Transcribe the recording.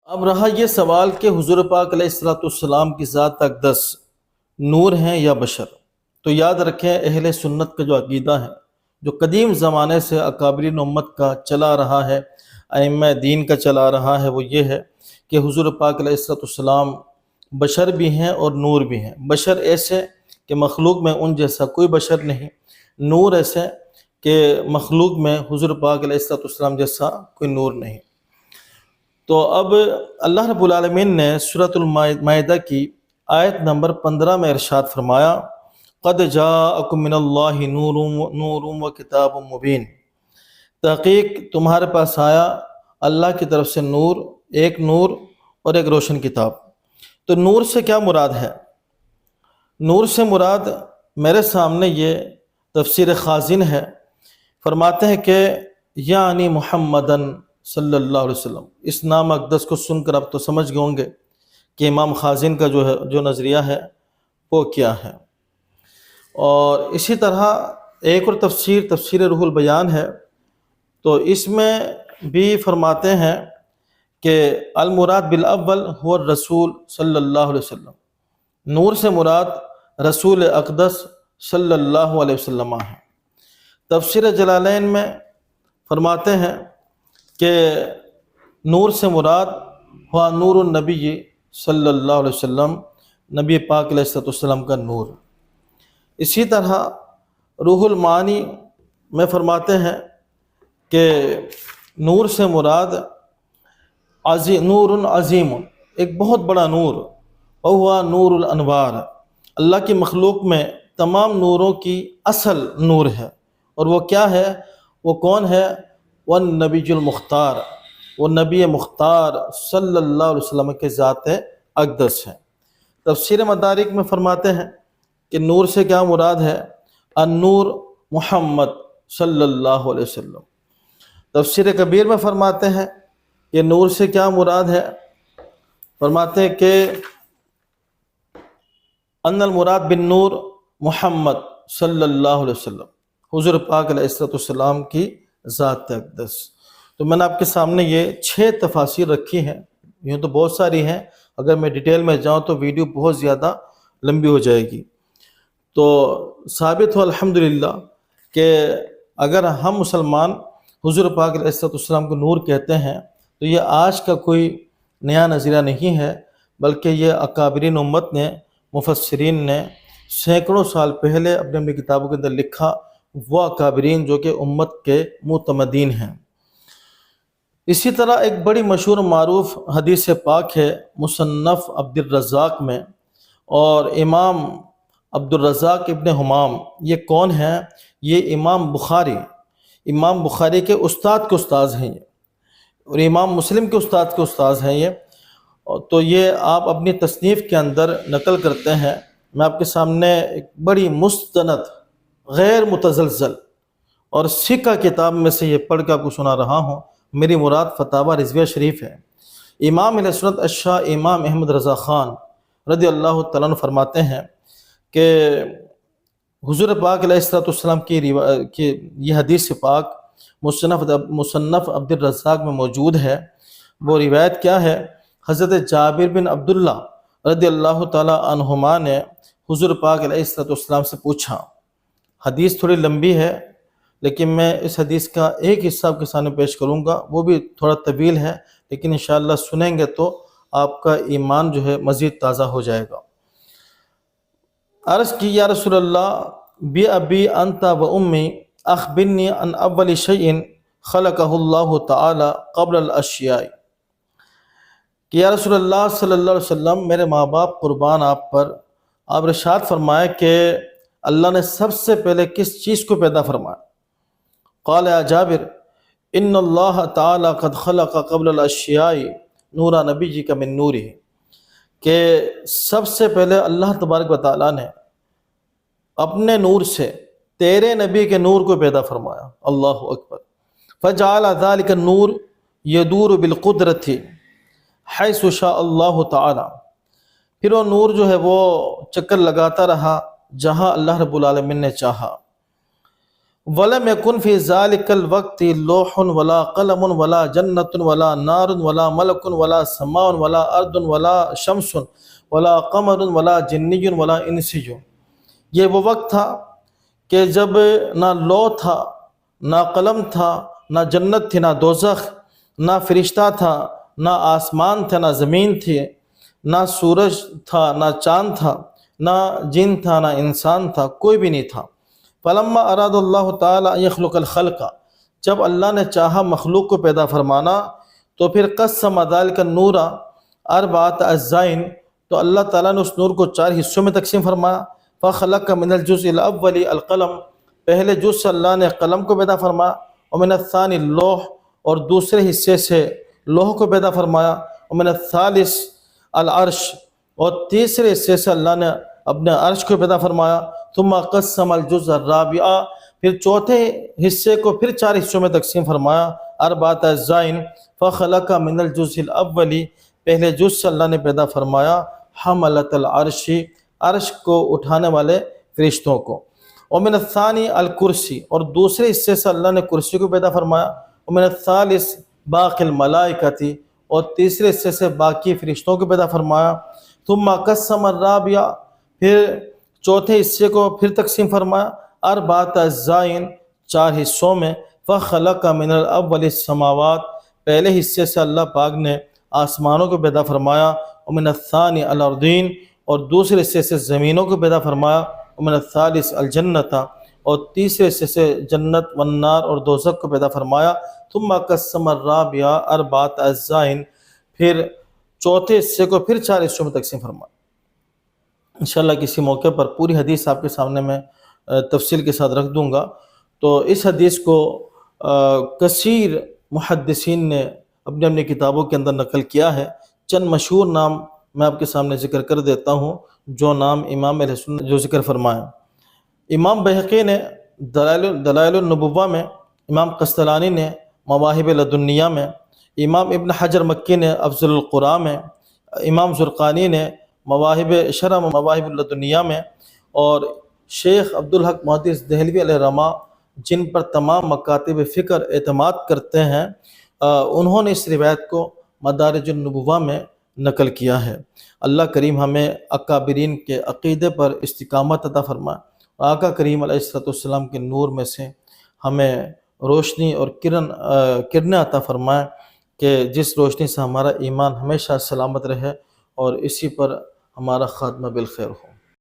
اب رہا یہ سوال کہ حضور پاک علیہ الصلوۃ والسلام کی ذات اقدس نور ہیں یا بشر؟ تو یاد رکھیں، اہل سنت کا جو عقیدہ ہے، جو قدیم زمانے سے اکابرین امت کا چلا رہا ہے، ائمہ دین کا چلا رہا ہے، وہ یہ ہے کہ حضور پاک علیہ الصلوۃ والسلام بشر بھی ہیں اور نور بھی ہیں۔ بشر ایسے کہ مخلوق میں ان جیسا کوئی بشر نہیں، نور ایسے کہ مخلوق میں حضور پاک علیہ الصلوۃ والسلام جیسا کوئی نور نہیں۔ تو اب اللہ رب العالمین نے سورۃ المائدہ کی آیت نمبر 15 میں ارشاد فرمایا، قد جاءکم من اللہ نور و کتاب مبین، تحقیق تمہارے پاس آیا اللہ کی طرف سے نور، ایک نور اور ایک روشن کتاب۔ تو نور سے کیا مراد ہے؟ نور سے مراد میرے سامنے یہ تفسیر خازن ہے، فرماتے ہیں کہ یعنی محمدن صلی اللہ علیہ وسلم۔ اس نام اقدس کو سن کر اب تو سمجھ گئے ہوں گے کہ امام خازن کا جو نظریہ ہے وہ کیا ہے۔ اور اسی طرح ایک اور تفسیر روح البیان ہے، تو اس میں بھی فرماتے ہیں کہ المراد بالاول هو الرسول صلی اللہ علیہ وسلم، نور سے مراد رسول اقدس صلی اللہ علیہ وسلم ہے۔ تفسیر جلالین میں فرماتے ہیں کہ نور سے مراد ہوا نور النبی صلی اللہ علیہ وسلم، نبی پاک علیہ السلام کا نور۔ اسی طرح روح المعانی میں فرماتے ہیں کہ نور سے مراد نور عظیم، ایک بہت بڑا نور، وہوا نور الانوار، اللہ کی مخلوق میں تمام نوروں کی اصل نور ہے۔ اور وہ کیا ہے؟ وہ کون ہے؟ والنبی المختار، وہ نبی مختار صلی اللہ علیہ وسلم کے ذات اقدس ہے۔ تفسیر مدارک میں فرماتے ہیں کہ نور سے کیا مراد ہے؟ النور محمد صلی اللہ علیہ وسلم۔ تفسیر کبیر میں فرماتے ہیں کہ نور سے کیا مراد ہے؟ فرماتے ہیں کہ ان المراد بالنور محمد صلی اللہ علیہ وسلم، حضور پاک علیہ السلام کی ذات اقدس۔ تو میں نے آپ کے سامنے یہ 6 تفاسیر رکھی ہیں، یوں تو بہت ساری ہیں، اگر میں ڈیٹیل میں جاؤں تو ویڈیو بہت زیادہ لمبی ہو جائے گی۔ تو ثابت ہو الحمدللہ کہ اگر ہم مسلمان حضور پاک علیہ السلام کو نور کہتے ہیں تو یہ آج کا کوئی نیا نظریہ نہیں ہے، بلکہ یہ اکابرین امت نے، مفسرین نے سینکڑوں سال پہلے اپنی اپنی کتابوں کے اندر لکھا، وہ اکابرین جو کہ امت کے معتمدین ہیں۔ اسی طرح ایک بڑی مشہور معروف حدیث پاک ہے مصنف عبد الرزاق میں، اور امام عبد الرزاق ابن حمام یہ کون ہیں؟ یہ امام بخاری کے استاد کے استاذ ہیں یہ، اور امام مسلم کے استاد کے استاذ ہیں یہ۔ تو یہ آپ اپنی تصنیف کے اندر نقل کرتے ہیں۔ میں آپ کے سامنے ایک بڑی مستند، غیر متزلزل اور سکہ کتاب میں سے یہ پڑھ کے آپ کو سنا رہا ہوں۔ میری مراد فتاوی رضویہ شریف ہے۔ امام اہل سنت الشاہ امام احمد رضا خان رضی اللہ تعالیٰ عنہ فرماتے ہیں کہ حضور پاک علیہ السلام کی یہ حدیث پاک مصنف عبد الرزاق میں موجود ہے۔ وہ روایت کیا ہے؟ حضرت جابر بن عبداللہ رضی اللہ تعالیٰ عنہما نے حضور پاک علیہ السلام سے پوچھا، حدیث تھوڑی لمبی ہے لیکن میں اس حدیث کا ایک حصہ آپ کے سامنے پیش کروں گا، وہ بھی تھوڑا طویل ہے لیکن انشاءاللہ سنیں گے تو آپ کا ایمان جو ہے مزید تازہ ہو جائے گا۔ عرض کی، یا رسول اللہ، بی ابی انت و امی اخبرنی عن اول شیء خلقہ اللہ تعالی قبل الاشیاء، کہ یا رسول اللہ صلی اللہ علیہ وسلم، میرے ماں باپ قربان آپ پر، آپ ارشاد فرمائے کہ اللہ نے سب سے پہلے کس چیز کو پیدا فرمایا؟ قال یا جابر ان اللہ تعالی قد خلق قبل الاشیاء نور نبیک من نورہ، کہ سب سے پہلے اللہ تبارک و تعالیٰ نے اپنے نور سے تیرے نبی کے نور کو پیدا فرمایا۔ اللہ اکبر۔ فجعل ذلك النور يدور بالقدرت حیث شاء اللہ تعالی، پھر وہ نور جو ہے وہ چکر لگاتا رہا جہاں اللہ رب العالمین نے چاہا۔ ولم یکن فی ذالک الوقت لوح ولا قلم ولا جنت ولا نار ولا ملک ولا سماء ولا ارض ولا شمس ولا قمر ولا جنی ولا انسی. یہ وہ وقت تھا کہ جب نہ لوح تھا، نہ قلم تھا، نہ جنت تھی، نہ دوزخ، نہ فرشتہ تھا، نہ آسمان تھا، نہ زمین تھی، نہ سورج تھا، نہ چاند تھا، نہ جن تھا، نہ انسان تھا، کوئی بھی نہیں تھا. فلما اراد اللہ تعالی ان یخلق الخلق، جب اللہ نے چاہا مخلوق کو پیدا فرمانا تو پھر قسم ذلک النور اربعۃ اجزاء، تو اللہ تعالیٰ نے اس نور کو 4 حصوں میں تقسیم فرمایا. فخلق من الجزء الاول القلم، پہلے جز سے اللہ نے قلم کو پیدا فرمایا. ومن الثانی اللوح، اور دوسرے حصے سے لوح کو پیدا فرمایا. ومن الثالث العرش، اور تیسرے حصے سے اللہ نے اپنے عرش کو پیدا فرمایا. ثم قسم الجزء الرابع، پھر چوتھے حصے کو پھر 4 حصوں میں تقسیم فرمایا. اربعۃ اجزاء فخلق من الجزء الاول، پہلے جز سے اللہ نے پیدا فرمایا حملۃ العرش، عرش کو اٹھانے والے فرشتوں کو. ومن الثانی الکرسی، اور دوسرے حصے سے اللہ نے کرسی کو پیدا فرمایا. ومن الثالث باقی الملائکۃ، اور تیسرے حصے سے باقی فرشتوں کو پیدا فرمایا. ثم قسم الرابع، پھر چوتھے حصے کو پھر تقسیم فرمایا اربعۃ اجزاء، 4 حصوں میں. فخلق من الاول السماوات، پہلے حصے سے اللہ پاک نے آسمانوں کو پیدا فرمایا. ومن الثانی الارضین، اور دوسرے حصے سے زمینوں کو پیدا فرمایا. ومن الثالث الجنت، اور تیسرے حصے سے جنت والنار اور دوزخ کو پیدا فرمایا. ثم قسم الرابع اربعۃ اجزاء، پھر چوتھے حصے کو پھر 4 حصوں میں تقسیم فرمایا. انشاءاللہ کسی موقع پر پوری حدیث آپ کے سامنے میں تفصیل کے ساتھ رکھ دوں گا. تو اس حدیث کو کثیر محدثین نے اپنی اپنی کتابوں کے اندر نقل کیا ہے. چند مشہور نام میں آپ کے سامنے ذکر کر دیتا ہوں جو نام امام اہل سنت جو ذکر فرمائیں. امام بہقی نے دلائل النبوہ میں، امام قسطلانی نے مواہب لدنیہ میں، امام ابن حجر مکی نے افضل القراء میں، امام زرقانی نے مواہب شرح مواہب لدنیہ میں، اور شیخ عبدالحق محدث دہلوی علیہ رحمہ جن پر تمام مکاتب فکر اعتماد کرتے ہیں، انہوں نے اس روایت کو مدارج النبوہ میں نقل کیا ہے. اللہ کریم ہمیں اکابرین کے عقیدے پر استقامت عطا فرمائے. آقا کریم علیہ السلام کے نور میں سے ہمیں روشنی اور کرنیں عطا فرمائے کہ جس روشنی سے ہمارا ایمان ہمیشہ سلامت رہے اور اسی پر ہمارا خاتمہ بالخیر ہو.